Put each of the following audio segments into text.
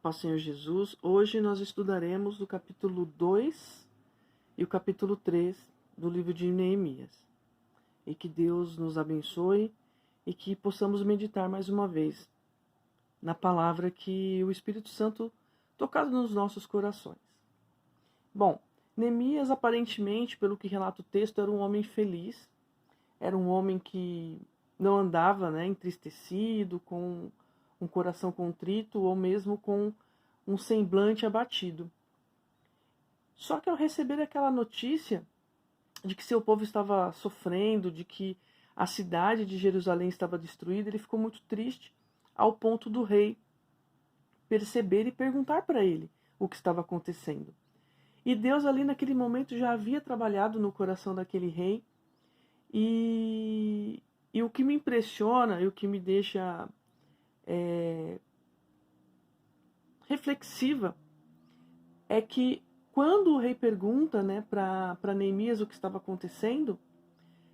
paz, Senhor Jesus. Hoje nós estudaremos o capítulo 2 e o capítulo 3 do livro de Neemias. E que Deus nos abençoe e que possamos meditar mais uma vez na palavra que o Espírito Santo tocado nos nossos corações. Bom, Neemias aparentemente, pelo que relata o texto, era um homem feliz, era um homem que não andava entristecido, com um coração contrito ou mesmo com um semblante abatido. Só que ao receber aquela notícia de que seu povo estava sofrendo, de que a cidade de Jerusalém estava destruída, ele ficou muito triste, ao ponto do rei perceber e perguntar para ele o que estava acontecendo. E Deus ali naquele momento já havia trabalhado no coração daquele rei, e o que me impressiona e o que me deixa reflexiva é que quando o rei pergunta para Neemias o que estava acontecendo,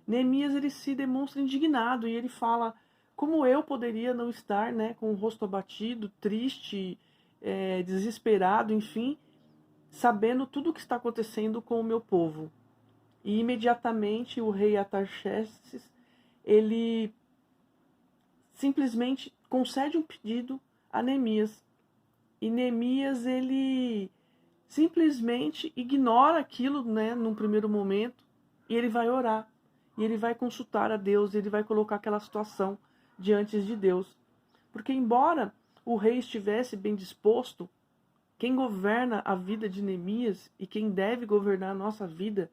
Neemias ele se demonstra indignado e ele fala: como eu poderia não estar com o rosto abatido, triste, desesperado, enfim, sabendo tudo o que está acontecendo com o meu povo. E imediatamente o rei Artaxerxes ele simplesmente concede um pedido a Neemias. E Neemias ele simplesmente ignora aquilo, num primeiro momento, e ele vai orar. E ele vai consultar a Deus, ele vai colocar aquela situação diante de Deus. Porque embora o rei estivesse bem disposto, quem governa a vida de Neemias e quem deve governar a nossa vida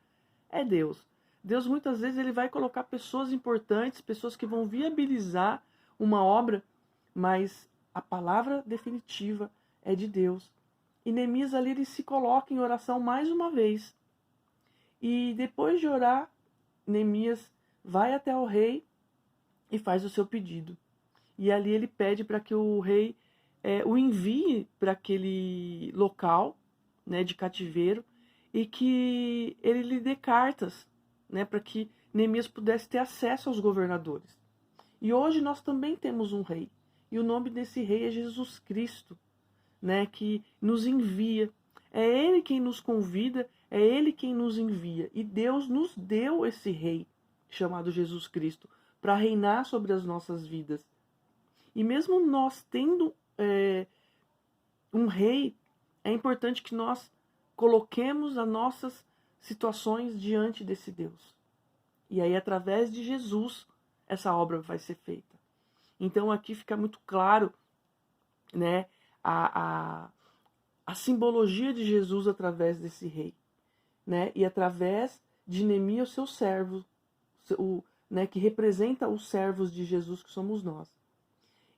é Deus. Deus muitas vezes ele vai colocar pessoas importantes, pessoas que vão viabilizar uma obra, mas a palavra definitiva é de Deus. E Neemias ali ele se coloca em oração mais uma vez. E depois de orar, Neemias vai até o rei e faz o seu pedido. E ali ele pede para que o rei o envie para aquele local de cativeiro e que ele lhe dê cartas para que Neemias pudesse ter acesso aos governadores. E hoje nós também temos um rei. E o nome desse rei é Jesus Cristo, que nos envia. É ele quem nos convida, é ele quem nos envia. E Deus nos deu esse rei, chamado Jesus Cristo, para reinar sobre as nossas vidas. E mesmo nós tendo um rei, é importante que nós coloquemos as nossas situações diante desse Deus. E aí, através de Jesus, essa obra vai ser feita. Então, aqui fica muito claro a simbologia de Jesus através desse rei. E através de Neemias, o seu servo, que representa os servos de Jesus, que somos nós.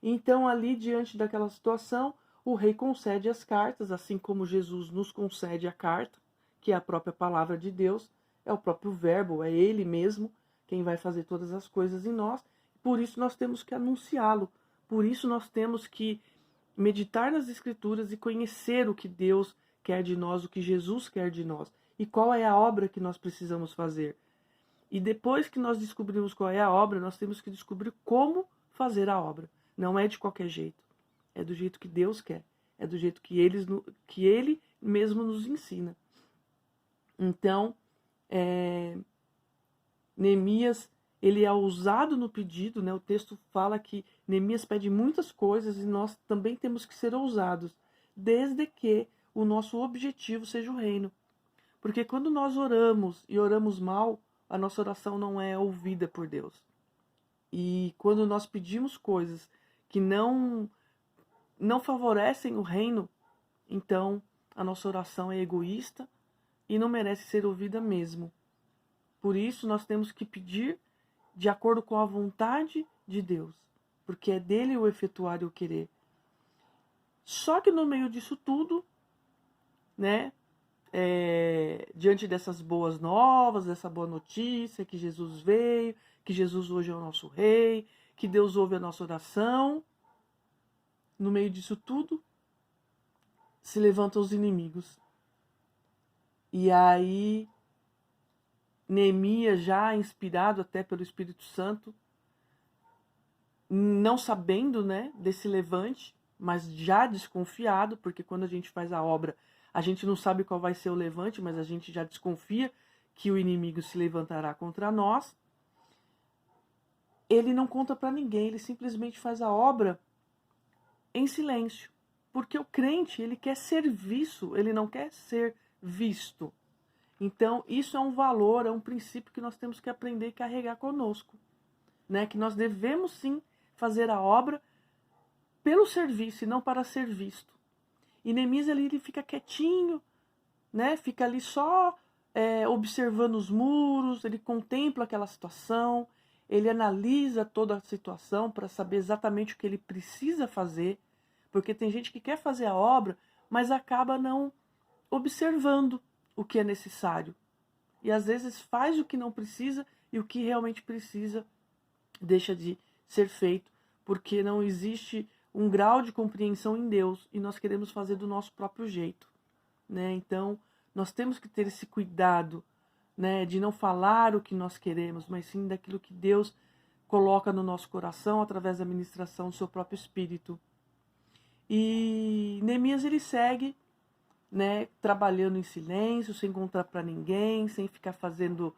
Então, ali, diante daquela situação, o rei concede as cartas, assim como Jesus nos concede a carta, que é a própria palavra de Deus, é o próprio verbo, é ele mesmo quem vai fazer todas as coisas em nós. Por isso nós temos que anunciá-lo, por isso nós temos que meditar nas Escrituras e conhecer o que Deus quer de nós, o que Jesus quer de nós, e qual é a obra que nós precisamos fazer. E depois que nós descobrimos qual é a obra, nós temos que descobrir como fazer a obra. Não é de qualquer jeito. É do jeito que Deus quer. É do jeito que Ele mesmo nos ensina. Então, Neemias, ele é ousado no pedido, O texto fala que Neemias pede muitas coisas e nós também temos que ser ousados, desde que o nosso objetivo seja o reino. Porque quando nós oramos e oramos mal, a nossa oração não é ouvida por Deus. E quando nós pedimos coisas que não favorecem o reino, então a nossa oração é egoísta e não merece ser ouvida mesmo. Por isso nós temos que pedir de acordo com a vontade de Deus, porque é dele o efetuar e o querer. Só que no meio disso tudo, diante dessas boas novas, dessa boa notícia, que Jesus veio, que Jesus hoje é o nosso rei, que Deus ouve a nossa oração, no meio disso tudo, se levantam os inimigos. E aí, Neemias, já inspirado até pelo Espírito Santo, não sabendo desse levante, mas já desconfiado, porque quando a gente faz a obra, a gente não sabe qual vai ser o levante, mas a gente já desconfia que o inimigo se levantará contra nós. Ele não conta para ninguém, ele simplesmente faz a obra em silêncio. Porque o crente, ele quer serviço, ele não quer ser visto. Então, isso é um valor, é um princípio que nós temos que aprender e carregar conosco. Né? Que nós devemos sim fazer a obra pelo serviço e não para ser visto. E Neemias ali, ele fica quietinho, né? Fica ali só observando os muros, ele contempla aquela situação, ele analisa toda a situação para saber exatamente o que ele precisa fazer, porque tem gente que quer fazer a obra, mas acaba não observando o que é necessário. E às vezes faz o que não precisa e o que realmente precisa deixa de ser feito, porque não existe um grau de compreensão em Deus e nós queremos fazer do nosso próprio jeito, né? Então, nós temos que ter esse cuidado, né, de não falar o que nós queremos, mas sim daquilo que Deus coloca no nosso coração através da ministração do seu próprio Espírito. E Neemias, ele segue, né, trabalhando em silêncio, sem contar para ninguém, sem ficar fazendo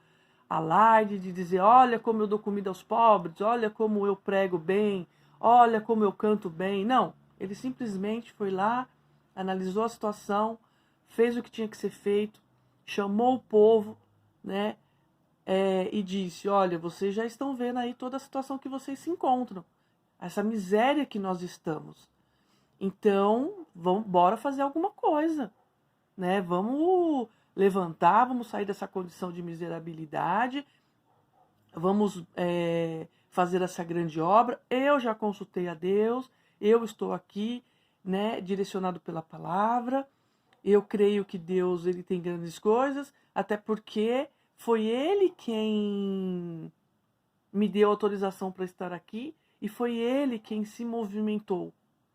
alarde de dizer, olha como eu dou comida aos pobres, olha como eu prego bem, olha como eu canto bem. Não, ele simplesmente foi lá, analisou a situação, fez o que tinha que ser feito, chamou o povo, né, e disse, olha, vocês já estão vendo aí toda a situação que vocês se encontram, essa miséria que nós estamos. Então, bora fazer alguma coisa, né? Vamos levantar, vamos sair dessa condição de miserabilidade, vamos fazer essa grande obra. Eu já consultei a Deus, eu estou aqui, né, direcionado pela palavra. Eu creio que Deus, ele tem grandes coisas, até porque foi ele quem me deu autorização para estar aqui e foi ele quem se movimentou,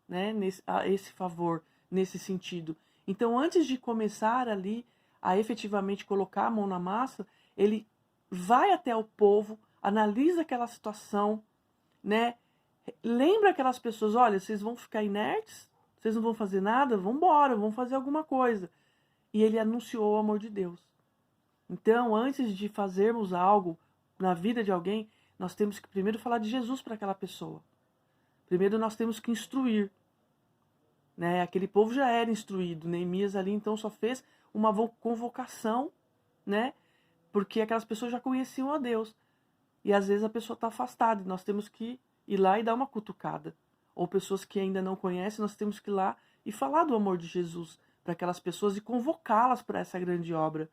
né, a esse favor, nesse sentido. Então, antes de começar ali a efetivamente colocar a mão na massa, ele vai até o povo, analisa aquela situação, né? Lembra aquelas pessoas, olha, vocês vão ficar inertes? Vocês não vão fazer nada? Vamos embora, vamos fazer alguma coisa. E ele anunciou o amor de Deus. Então, antes de fazermos algo na vida de alguém, nós temos que primeiro falar de Jesus para aquela pessoa. Primeiro nós temos que instruir. Né? Aquele povo já era instruído. Neemias ali então só fez uma convocação, né? Porque aquelas pessoas já conheciam a Deus. E às vezes a pessoa está afastada e nós temos que ir lá e dar uma cutucada. Ou pessoas que ainda não conhecem, nós temos que ir lá e falar do amor de Jesus para aquelas pessoas e convocá-las para essa grande obra.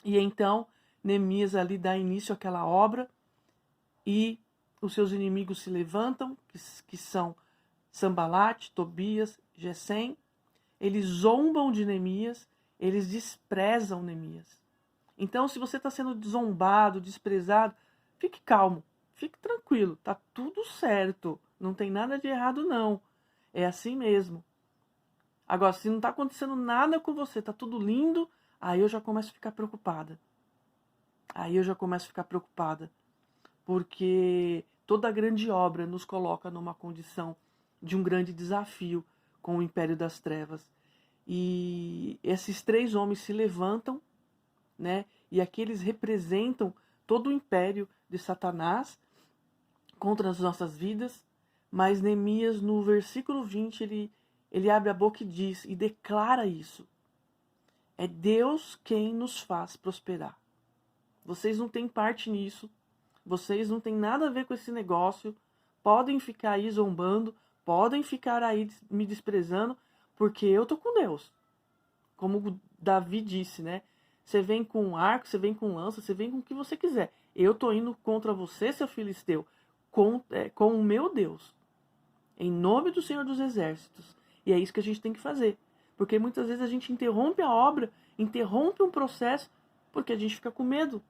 E então Neemias ali dá início àquela obra e os seus inimigos se levantam, que são Sambalate, Tobias, Gesem. Eles zombam de Neemias, eles desprezam Neemias. Então, se você está sendo zombado, desprezado, fique calmo, fique tranquilo, tá tudo certo, não tem nada de errado não, é assim mesmo. Agora, se não está acontecendo nada com você, tá tudo lindo, aí eu já começo a ficar preocupada. Porque toda grande obra nos coloca numa condição de um grande desafio com o império das trevas. E esses três homens se levantam, né? E aqui eles representam todo o império de Satanás contra as nossas vidas. Mas Neemias, no versículo 20, ele abre a boca e diz, e declara isso. É Deus quem nos faz prosperar. Vocês não têm parte nisso. Vocês não têm nada a ver com esse negócio. Podem ficar aí zombando. Podem ficar aí me desprezando. Porque eu tô com Deus. Como Davi disse, né? Você vem com arco, você vem com lança, você vem com o que você quiser. Eu tô indo contra você, seu filisteu, com o meu Deus. Em nome do Senhor dos Exércitos. E é isso que a gente tem que fazer. Porque muitas vezes a gente interrompe a obra, interrompe um processo, porque a gente fica com medo.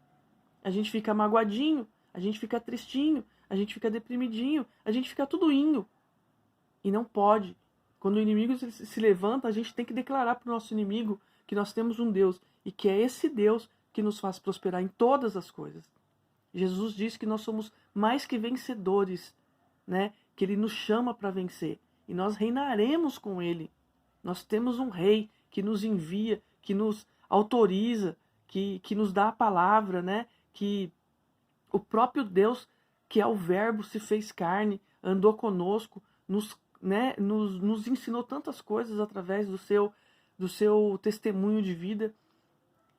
A gente fica magoadinho, a gente fica tristinho, a gente fica deprimidinho, a gente fica tudoinho. E não pode. Quando o inimigo se levanta, a gente tem que declarar para o nosso inimigo que nós temos um Deus e que é esse Deus que nos faz prosperar em todas as coisas. Jesus disse que nós somos mais que vencedores, né? Que ele nos chama para vencer. e nós reinaremos com ele. Nós temos um rei que nos envia, que nos autoriza, que nos dá a palavra, né? Que o próprio Deus, que é o Verbo, se fez carne, andou conosco, nos ensinou tantas coisas através do seu testemunho de vida.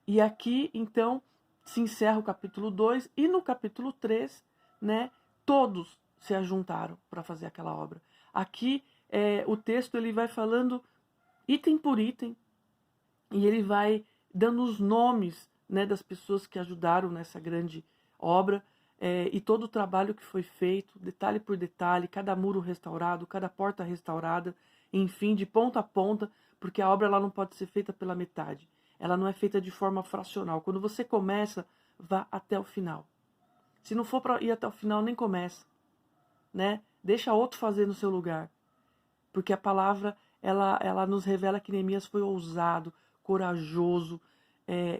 E aqui, então, se encerra o capítulo 2 e no capítulo 3, né, todos se ajuntaram para fazer aquela obra. Aqui, o texto ele vai falando item por item e ele vai dando os nomes, né, das pessoas que ajudaram nessa grande obra e todo o trabalho que foi feito, detalhe por detalhe, cada muro restaurado, cada porta restaurada, enfim, de ponta a ponta, porque a obra ela não pode ser feita pela metade. Ela não é feita de forma fracional. Quando você começa, vá até o final. Se não for para ir até o final, nem começa, né? Deixa outro fazer no seu lugar. Porque a palavra, ela nos revela que Neemias foi ousado, corajoso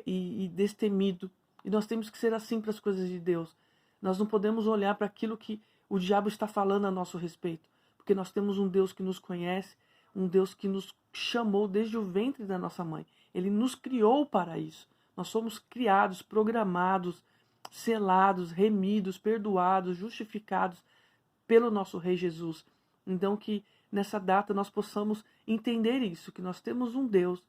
e destemido. E nós temos que ser assim para as coisas de Deus. Nós não podemos olhar para aquilo que o diabo está falando a nosso respeito. Porque nós temos um Deus que nos conhece, um Deus que nos chamou desde o ventre da nossa mãe. Ele nos criou para isso. Nós somos criados, programados, selados, remidos, perdoados, justificados pelo nosso Rei Jesus. Então que nessa data nós possamos entender isso, que nós temos um Deus,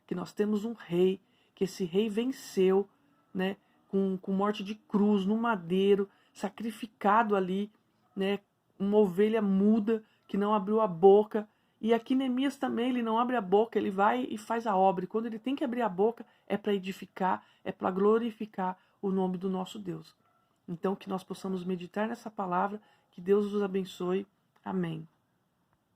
que nós temos um Rei, que esse Rei venceu, né, com morte de cruz, no madeiro, sacrificado ali, né, uma ovelha muda que não abriu a boca. E aqui Neemias também, ele não abre a boca, ele vai e faz a obra. E quando ele tem que abrir a boca, é para edificar, é para glorificar o nome do nosso Deus. Então que nós possamos meditar nessa palavra, que Deus os abençoe. Amém.